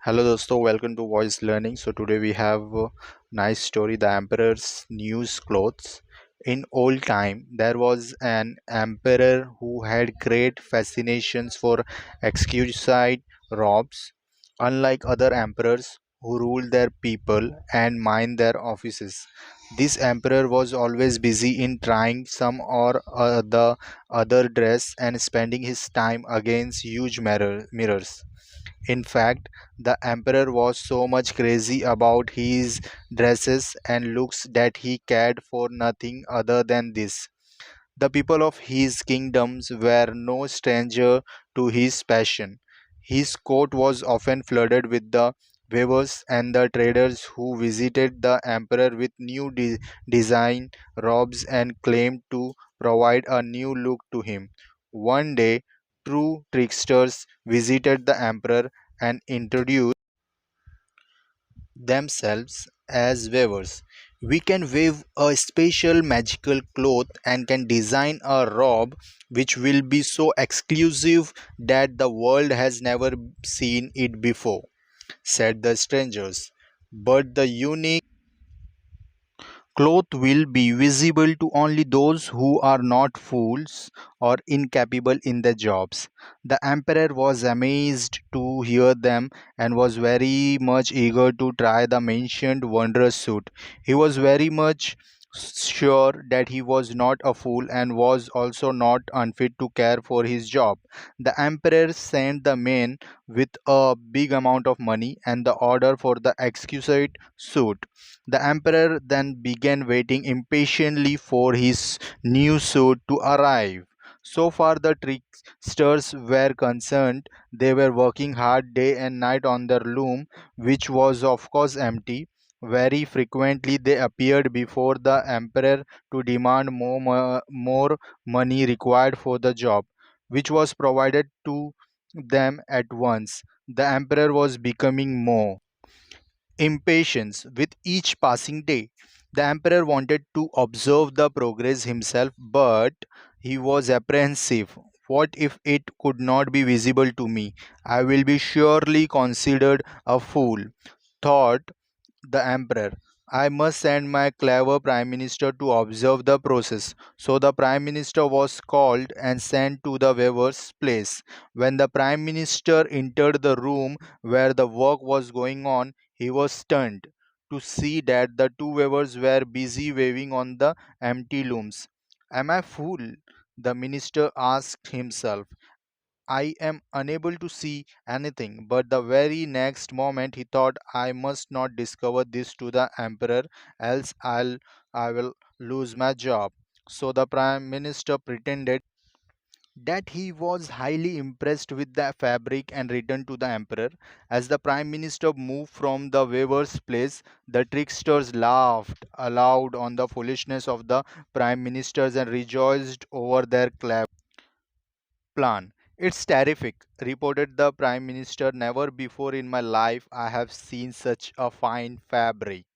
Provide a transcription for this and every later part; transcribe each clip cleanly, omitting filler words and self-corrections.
Hello dosto, welcome to Voice Learning. So today we have a nice story, The Emperor's News Clothes. In old time, there was an emperor who had great fascinations for exquisite robes. Unlike other emperors who ruled their people and mind their offices, this emperor was always busy in trying some or the other dress and spending his time against huge mirrors. In fact, the emperor was so much crazy about his dresses and looks that he cared for nothing other than this. The people of his kingdoms were no stranger to his passion. His court was often flooded with the weavers and the traders who visited the emperor with new design robes and claimed to provide a new look to him. One day, two tricksters visited the emperor and introduced themselves as weavers. We can weave a special magical cloth and can design a robe which will be so exclusive that the world has never seen it before, said the strangers. But the unique cloth will be visible to only those who are not fools or incapable in their jobs. The emperor was amazed to hear them and was very much eager to try the mentioned wondrous suit. He was very much sure that he was not a fool and was also not unfit to care for his job. The emperor sent the men with a big amount of money and the order for the exquisite suit. The emperor then began waiting impatiently for his new suit to arrive. So far, the tricksters were concerned. They were working hard day and night on their loom, which was, of course, empty. Very frequently, they appeared before the emperor to demand more money required for the job, which was provided to them at once. The emperor was becoming more impatience with each passing day. The emperor wanted to observe the progress himself, but he was apprehensive. What if it could not be visible to me? I will be surely considered a fool, thought the emperor. I must send my clever prime minister to observe the process. So the prime minister was called and sent to the weaver's place. When the prime minister entered the room where the work was going on, he was stunned to see that the two weavers were busy weaving on the empty looms. Am I fool? The minister asked himself. I am unable to see anything. But the very next moment he thought, I must not discover this to the emperor, else I will lose my job. So the prime minister pretended that he was highly impressed with the fabric and returned to the emperor. As the prime minister moved from the weaver's place, the tricksters laughed aloud on the foolishness of the prime ministers and rejoiced over their clever plan. It's terrific, reported the Prime Minister. Never before in my life I have seen such a fine fabric.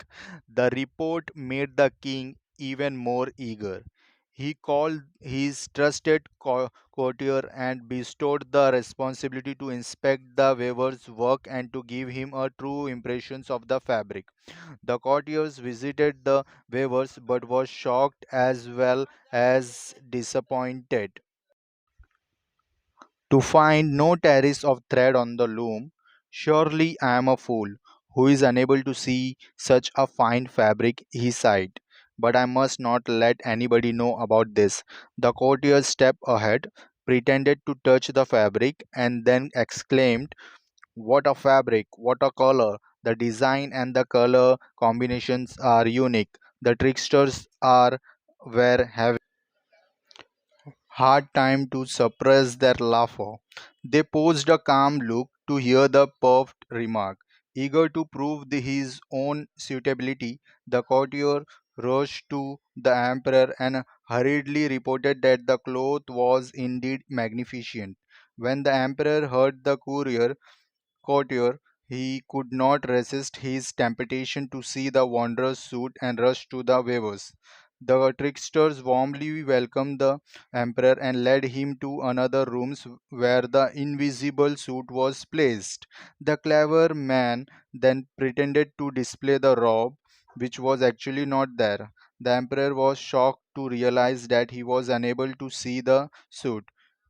The report made the king even more eager. He called his trusted courtier and bestowed the responsibility to inspect the weaver's work and to give him a true impression of the fabric. The courtiers visited the weavers but was shocked as well as disappointed to find no trace of thread on the loom. Surely I am a fool who is unable to see such a fine fabric, he sighed. But I must not let anybody know about this. The courtier stepped ahead, pretended to touch the fabric, and then exclaimed, what a fabric, what a color! The design and the color combinations are unique. The tricksters are were having hard time to suppress their laughter. They posed a calm look to hear the puffed remark. Eager to prove his own suitability, the courtier rushed to the emperor and hurriedly reported that the cloth was indeed magnificent. When the emperor heard the courtier, he could not resist his temptation to see the wondrous suit and rushed to the weavers. The tricksters warmly welcomed the emperor and led him to another rooms where the invisible suit was placed. The clever man then pretended to display the robe, which was actually not there. The emperor was shocked to realize that he was unable to see the suit,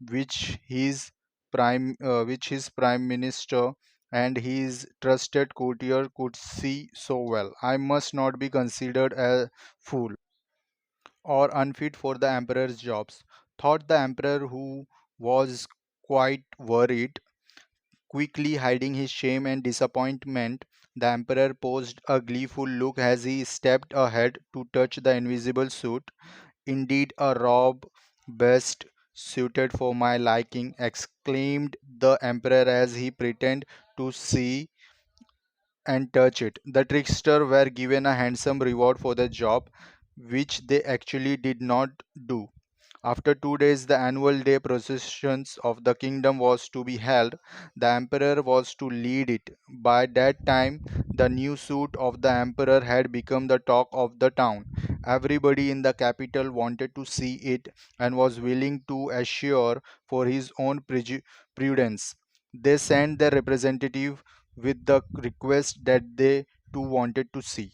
which his prime minister and his trusted courtier could see so well. I must not be considered a fool or unfit for the emperor's jobs, thought the emperor, who was quite worried. Quickly hiding his shame and disappointment, the emperor posed a gleeful look as he stepped ahead to touch the invisible suit. Indeed, a robe best suited for my liking, exclaimed the emperor as he pretended to see and touch it. The trickster were given a handsome reward for the job, which they actually did not do. After 2 days, the annual day processions of the kingdom was to be held. The emperor was to lead it. By that time, the new suit of the emperor had become the talk of the town. Everybody in the capital wanted to see it and was willing to assure for his own prudence. They sent their representative with the request that they too wanted to see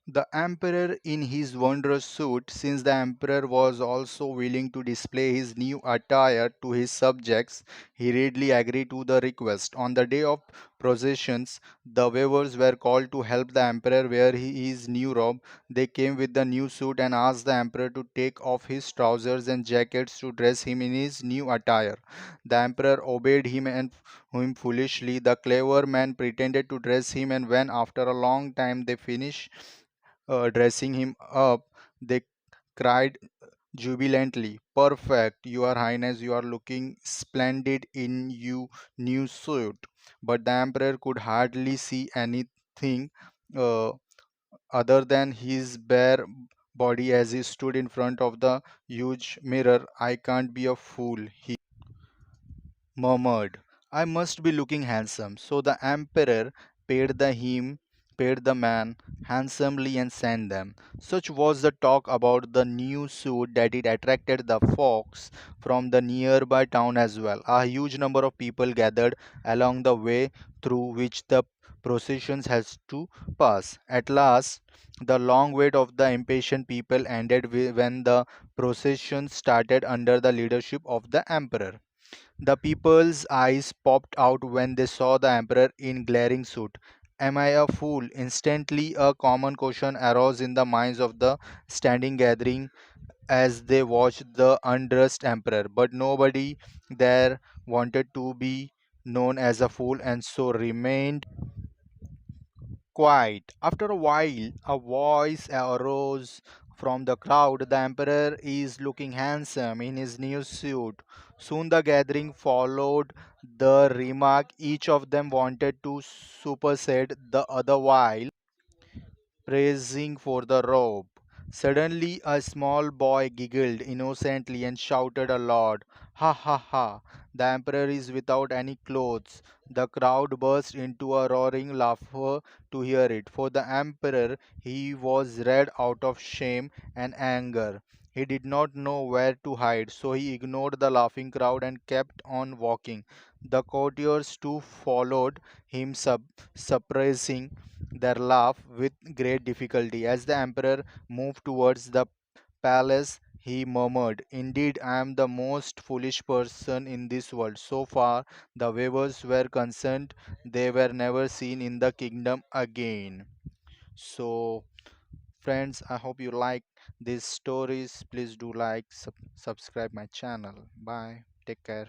the emperor in his wondrous suit. Since the emperor was also willing to display his new attire to his subjects, he readily agreed to the request. On the day of processions, the weavers were called to help the emperor wear his new robe. They came with the new suit and asked the emperor to take off his trousers and jackets to dress him in his new attire. The emperor obeyed him foolishly. The clever man pretended to dress him, and when after a long time they finished dressing him up, they cried jubilantly, "Perfect, Your Highness, you are looking splendid in your new suit." But the emperor could hardly see anything uh, other than his bare body as he stood in front of the huge mirror. "I can't be a fool," he murmured. "I must be looking handsome." So the emperor paid the him paid the man handsomely and sent them. Such was the talk about the new suit that it attracted the folks from the nearby town as well. A huge number of people gathered along the way through which the processions has to pass. At last, the long wait of the impatient people ended when the procession started under the leadership of the emperor. The people's eyes popped out when they saw the emperor in glaring suit. Am I a fool? Instantly, a common question arose in the minds of the standing gathering as they watched the undressed emperor. But nobody there wanted to be known as a fool and so remained quiet. After a while, a voice arose from the crowd. "The emperor is looking handsome in his new suit." Soon the gathering followed the remark. Each of them wanted to supersede the other while praising for the robe. Suddenly, a small boy giggled innocently and shouted aloud, "Ha ha ha! The emperor is without any clothes." The crowd burst into a roaring laughter to hear it. For the emperor, he was red out of shame and anger. He did not know where to hide, so he ignored the laughing crowd and kept on walking. The courtiers too followed him, suppressing their laugh with great difficulty. As the emperor moved towards the palace, he murmured, "Indeed, I am the most foolish person in this world." So far, the weavers were concerned, they were never seen in the kingdom again. So, friends, I hope you like these stories. Please do like, subscribe my channel. Bye. Take care.